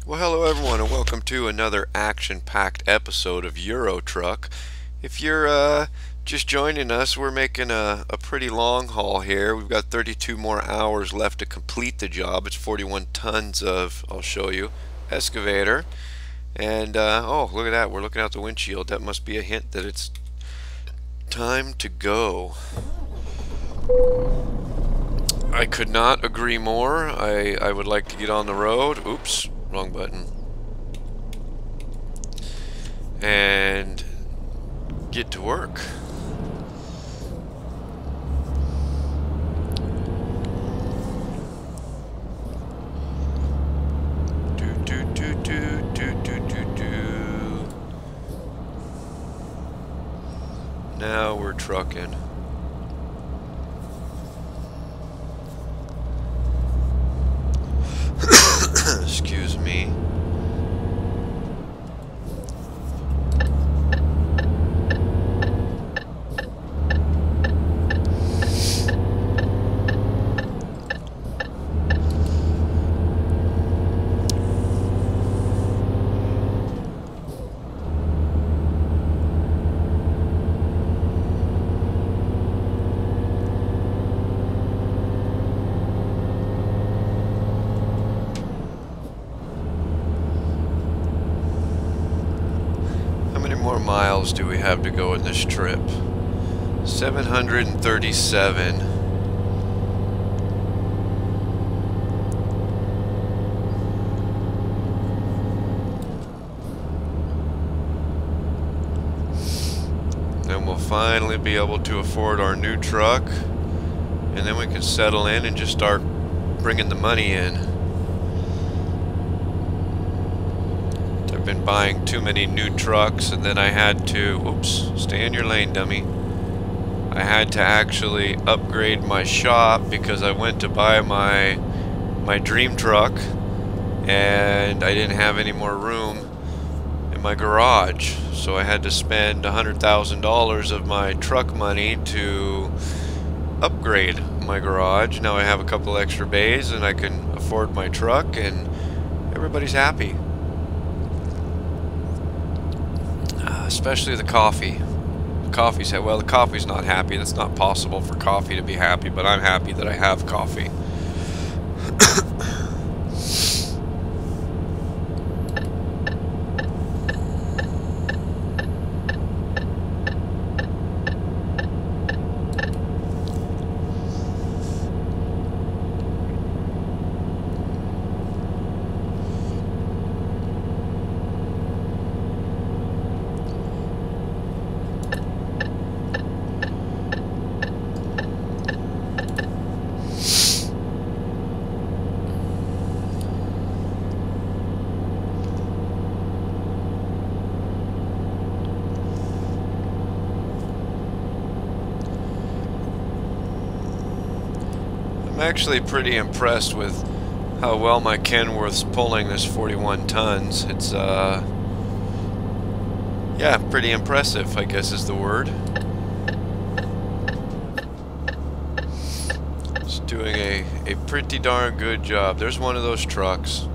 Well, hello everyone, and welcome to another action-packed episode of Euro Truck. If you're just joining us, we're making a pretty long haul here. We've got 32 more hours left to complete the job. It's 41 tons of, I'll show you, excavator. And, oh, look at that. We're looking out the windshield. That must be a hint that it's time to go. I could not agree more. I would like to get on the road. Oops. Wrong button. And get to work. Now we're trucking. Excuse me. More miles do we have to go in this trip? 737. Then we'll finally be able to afford our new truck, and then we can settle in and just start bringing the money in. Been buying too many new trucks, and then I had to, oops, stay in your lane, dummy. I had to actually upgrade my shop because I went to buy my dream truck and I didn't have any more room in my garage, so I had to spend $100,000 of my truck money to upgrade my garage. Now I have a couple extra bays and I can afford my truck, and everybody's happy. Especially the coffee. Coffee's, well, the coffee's not happy. It's not possible for coffee to be happy, but I'm happy that I have coffee. I'm actually pretty impressed with how well my Kenworth's pulling this 41 tons. It's, yeah, pretty impressive, I guess is the word. It's doing a pretty darn good job. There's one of those trucks.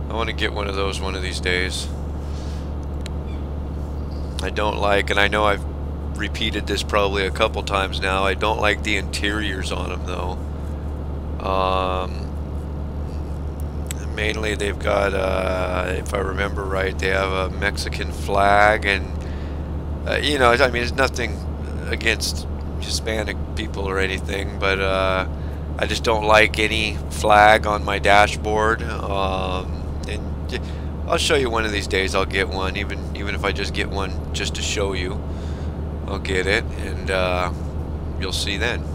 I want to get one of those one of these days. I don't like, and I know I've repeated this probably a couple times now, I don't like the interiors on them though. Mainly they've got, if I remember right, they have a Mexican flag, and you know, I mean, it's nothing against Hispanic people or anything, but I just don't like any flag on my dashboard. And I'll show you one of these days. I'll get one, even if I just get one just to show you. I'll get it, and you'll see then.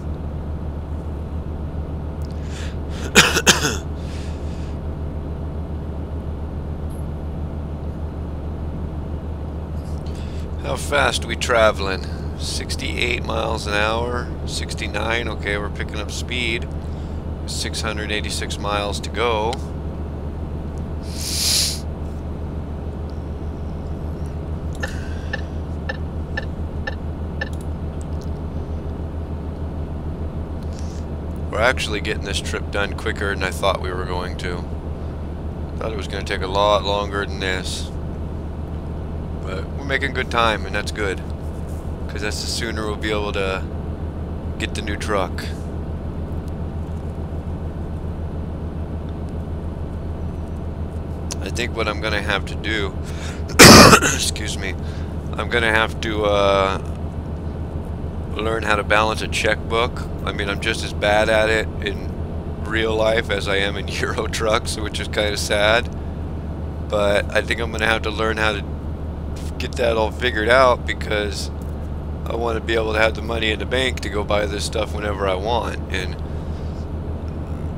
How fast are we traveling? 68 miles an hour, 69. Okay, we're picking up speed. 686 miles to go. We're actually getting this trip done quicker than I thought we were going to. Thought it was going to take a lot longer than this. But we're making good time, and that's good. Because that's the sooner we'll be able to get the new truck. I think what I'm going to have to do... excuse me. I'm going to have to learn how to balance a checkbook. I mean, I'm just as bad at it in real life as I am in Euro trucks, which is kind of sad. But I think I'm going to have to learn how to get that all figured out, because I want to be able to have the money in the bank to go buy this stuff whenever I want. And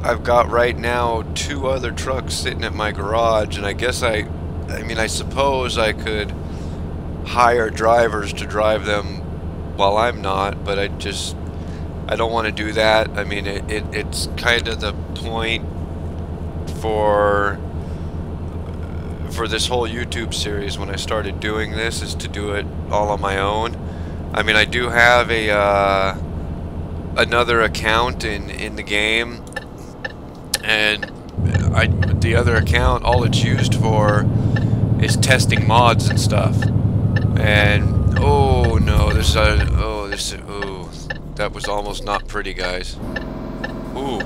I've got right now 2 other trucks sitting at my garage, and I guess I mean, I suppose I could hire drivers to drive them while I'm not, but I don't want to do that. I mean, it's kind of the point for this whole YouTube series when I started doing this, is to do it all on my own. I mean, I do have a another account in the game, and the other account, all it's used for is testing mods and stuff. And oh no, that was almost not pretty, guys. Ooh.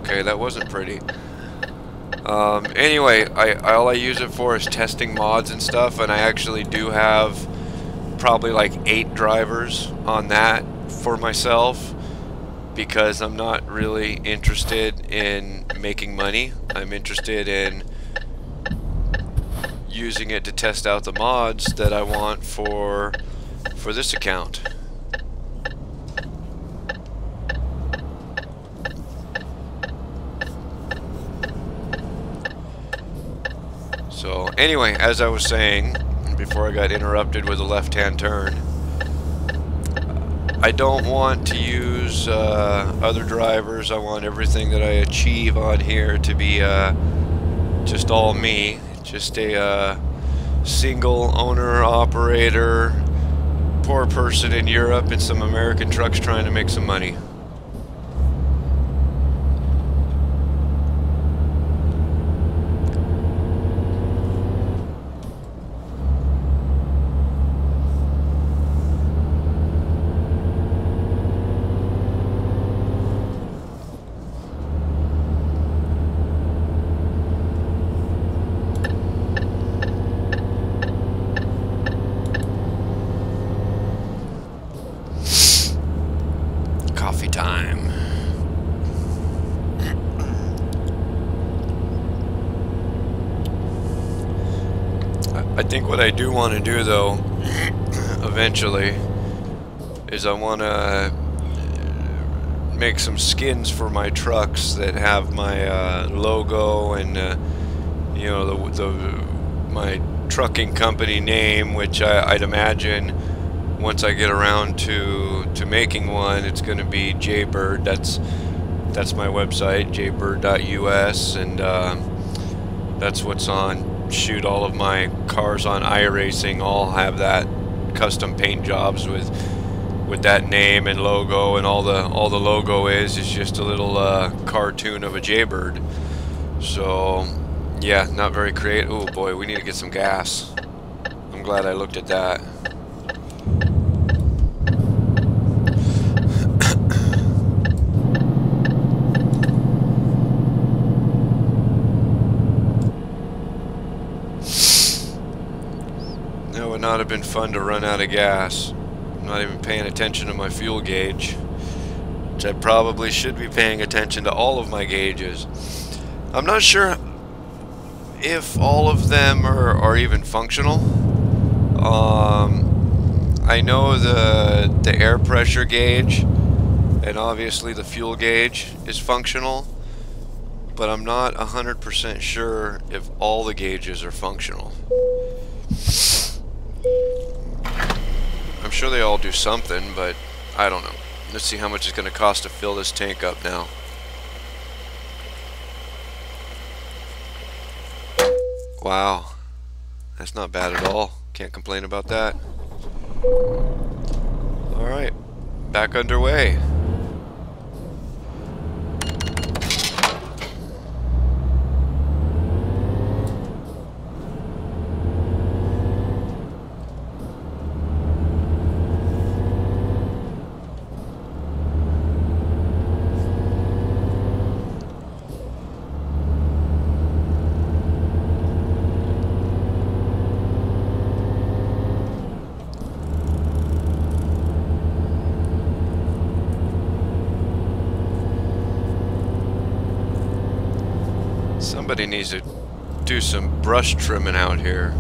Okay, that wasn't pretty. Anyway, all I use it for is testing mods and stuff, and I actually do have probably like 8 drivers on that for myself, because I'm not really interested in making money. I'm interested in using it to test out the mods that I want for this account. So anyway, as I was saying before I got interrupted with a left-hand turn, I don't want to use other drivers. I want everything that I achieve on here to be just all me. Just a single owner operator, poor person in Europe in some American trucks trying to make some money. Coffee time. I think what I do want to do, though, eventually, is I want to make some skins for my trucks that have my logo and you know, my trucking company name, which I'd imagine once I get around to making one, it's going to be Jaybird. That's my website, jaybird.us, and that's what's on. Shoot, all of my cars on Iracing all have that custom paint jobs with that name and logo, and all the logo is just a little cartoon of a Jaybird. So yeah, not very creative. Oh boy, we need to get some gas. I'm glad I looked at that. That would not have been fun to run out of gas. I'm not even paying attention to my fuel gauge, which I probably should be paying attention to all of my gauges. I'm not sure if all of them are even functional. I know the air pressure gauge and obviously the fuel gauge is functional, but I'm not 100% sure if all the gauges are functional. I'm sure they all do something, but I don't know. Let's see how much it's going to cost to fill this tank up now. Wow, that's not bad at all. Can't complain about that. Alright, back underway. Somebody needs to do some brush trimming out here.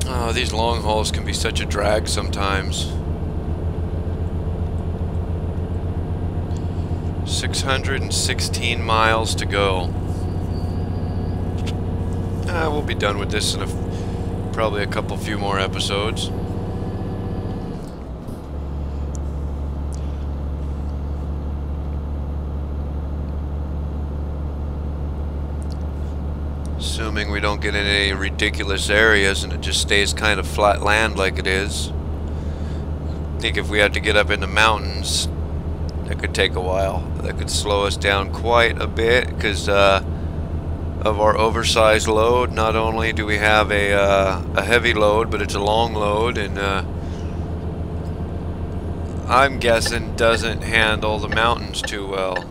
Oh, these long hauls can be such a drag sometimes. 616 miles to go. We'll be done with this in probably a few more episodes. Assuming we don't get in any ridiculous areas and it just stays kind of flat land like it is. I think if we had to get up in the mountains, that could take a while. That could slow us down quite a bit because of our oversized load. Not only do we have a heavy load, but it's a long load, and I'm guessing doesn't handle the mountains too well.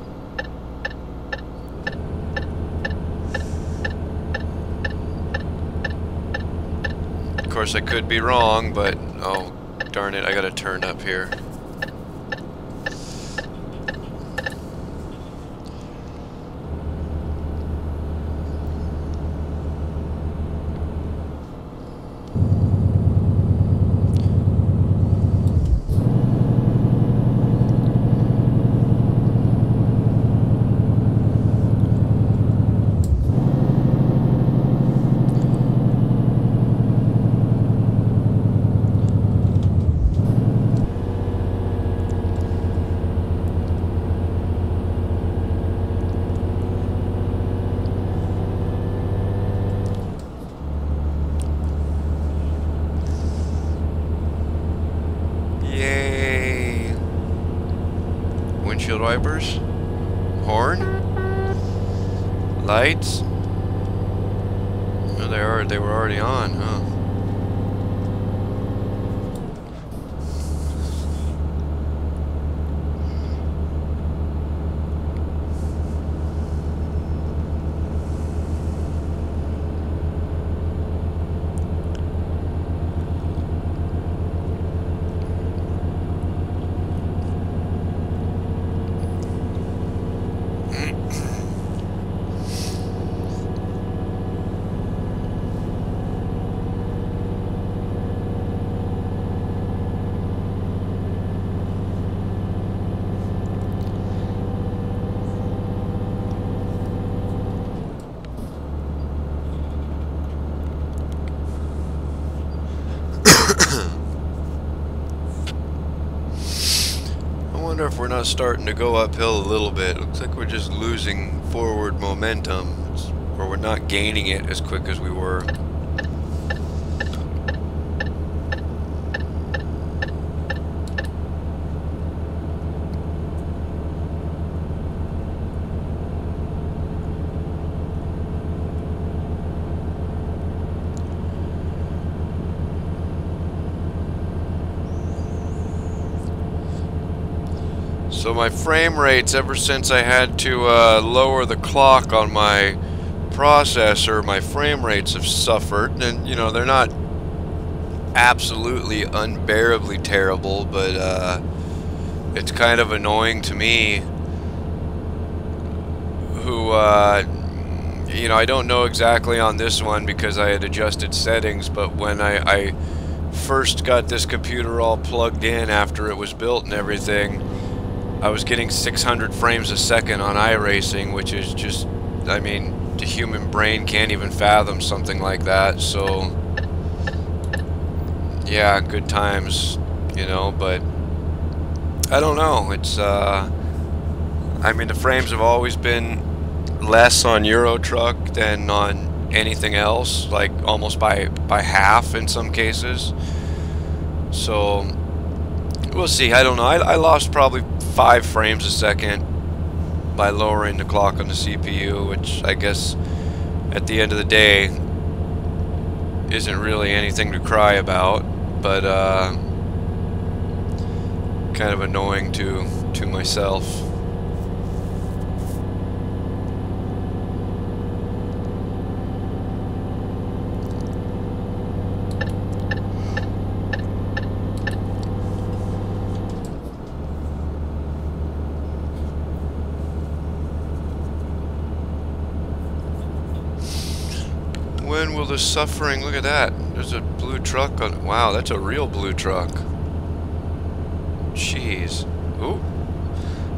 Of course, I could be wrong, but oh, darn it, I gotta turn up here. Windshield wipers, horn, lights. Oh, they were already on, huh? I wonder if we're not starting to go uphill a little bit. Looks like we're just losing forward momentum, or we're not gaining it as quick as we were. So my frame rates, ever since I had to lower the clock on my processor, my frame rates have suffered. And you know, they're not absolutely unbearably terrible, but it's kind of annoying to me, who you know, I don't know exactly on this one because I had adjusted settings, but when I first got this computer all plugged in after it was built and everything, I was getting 600 frames a second on Iracing, which is just, I mean, the human brain can't even fathom something like that. So yeah, good times, you know, but I don't know. It's I mean, the frames have always been less on Euro Truck than on anything else, like almost by half in some cases. So we'll see. I don't know. I lost probably 5 frames a second by lowering the clock on the CPU, which I guess at the end of the day isn't really anything to cry about, but kind of annoying to myself. When will the suffering... Look at that. There's a blue truck on... Wow, that's a real blue truck. Jeez. Ooh.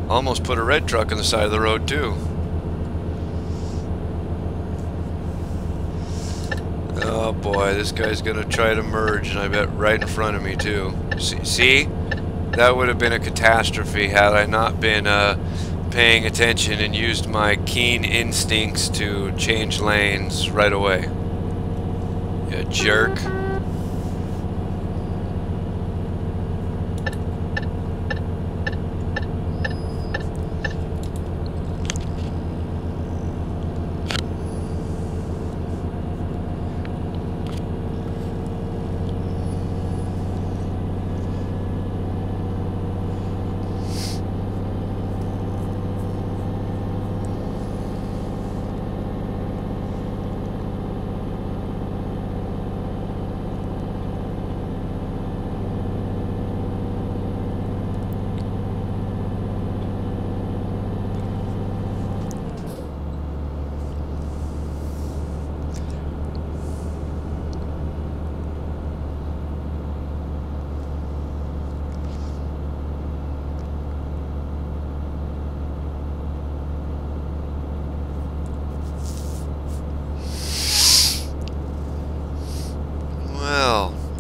Almost put a red truck on the side of the road, too. Oh, boy. This guy's going to try to merge, and I bet right in front of me, too. See? That would have been a catastrophe had I not been paying attention and used my keen instincts to change lanes right away. You jerk.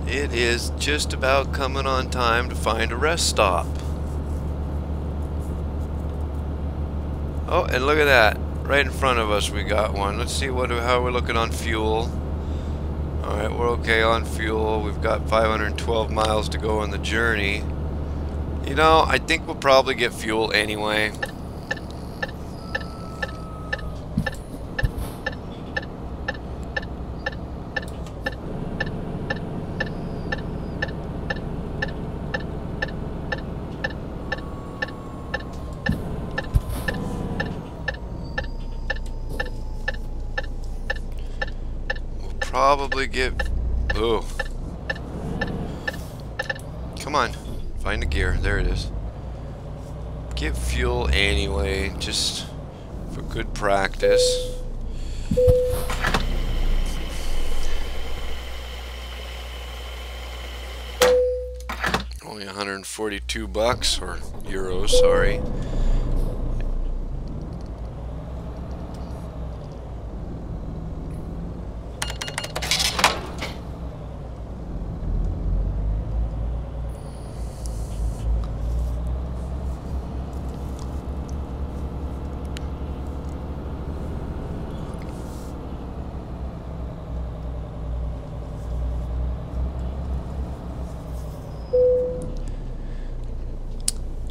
It is just about coming on time to find a rest stop. Oh, and look at that. Right in front of us we got one. Let's see how we're looking on fuel. Alright, we're okay on fuel. We've got 512 miles to go on the journey. You know, I think we'll probably get fuel anyway. Probably get... Ooh. Come on. Find the gear. There it is. Get fuel anyway, just for good practice. Only 142 bucks, or euros, sorry.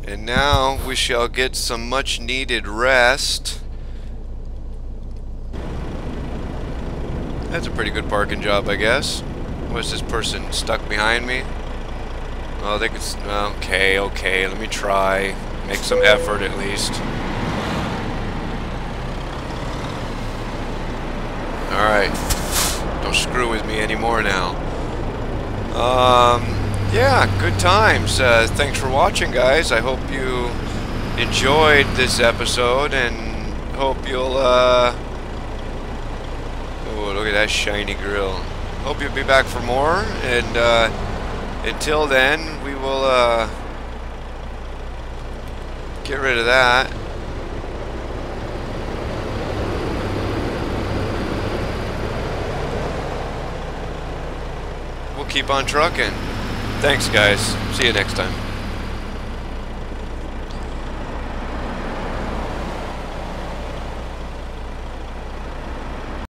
And now we shall get some much needed rest. That's a pretty good parking job, I guess. Was this person stuck behind me? Oh, they could... Okay, let me try. Make some effort at least. Alright. Don't screw with me anymore now. Yeah, good times. Thanks for watching, guys. I hope you enjoyed this episode, and hope you'll, oh, look at that shiny grill. Hope you'll be back for more, and, until then, we will, get rid of that. We'll keep on trucking. Thanks, guys. See you next time.